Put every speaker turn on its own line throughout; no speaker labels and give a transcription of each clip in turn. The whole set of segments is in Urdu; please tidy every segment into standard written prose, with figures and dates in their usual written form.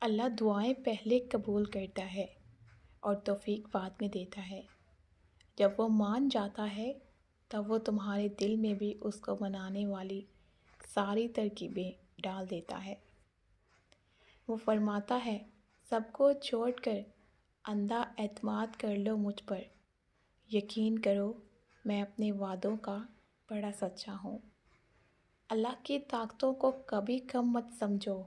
اللہ دعائیں پہلے قبول کرتا ہے اور توفیق بعد میں دیتا ہے۔ جب وہ مان جاتا ہے تب وہ تمہارے دل میں بھی اس کو منانے والی ساری ترکیبیں ڈال دیتا ہے۔ وہ فرماتا ہے، سب کو چھوڑ کر اندھا اعتماد کر لو مجھ پر، یقین کرو میں اپنے وعدوں کا بڑا سچا ہوں۔ اللہ کی طاقتوں کو کبھی کم مت سمجھو،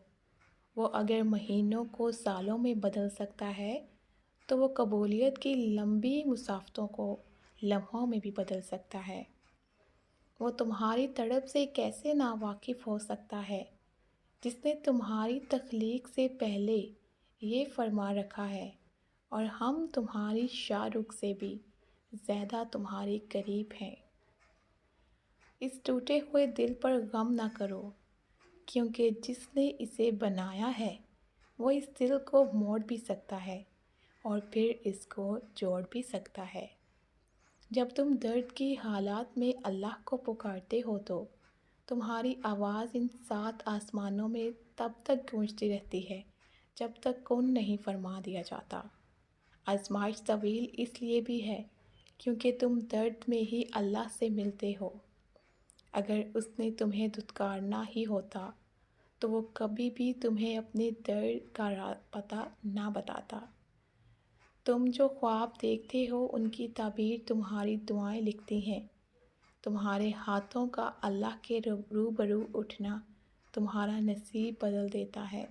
وہ اگر مہینوں کو سالوں میں بدل سکتا ہے تو وہ قبولیت کی لمبی مسافتوں کو لمحوں میں بھی بدل سکتا ہے۔ وہ تمہاری طرف سے کیسے ناواقف ہو سکتا ہے جس نے تمہاری تخلیق سے پہلے یہ فرما رکھا ہے، اور ہم تمہاری شاہ رخ سے بھی زیادہ تمہارے قریب ہیں۔ اس ٹوٹے ہوئے دل پر غم نہ کرو، کیونکہ جس نے اسے بنایا ہے وہ اس دل کو موڑ بھی سکتا ہے اور پھر اس کو جوڑ بھی سکتا ہے۔ جب تم درد کی حالات میں اللہ کو پکارتے ہو تو تمہاری آواز ان 7 آسمانوں میں تب تک گونجتی رہتی ہے جب تک کن نہیں فرما دیا جاتا۔ آزمائش طویل اس لیے بھی ہے کیونکہ تم درد میں ہی اللہ سے ملتے ہو۔ اگر اس نے تمہیں دھتکارنا ہی ہوتا تو وہ کبھی بھی تمہیں اپنے درد کا پتہ نہ بتاتا۔ تم جو خواب دیکھتے ہو ان کی تعبیر تمہاری دعائیں لکھتی ہیں۔ تمہارے ہاتھوں کا اللہ کے روبرو اٹھنا تمہارا نصیب بدل دیتا ہے۔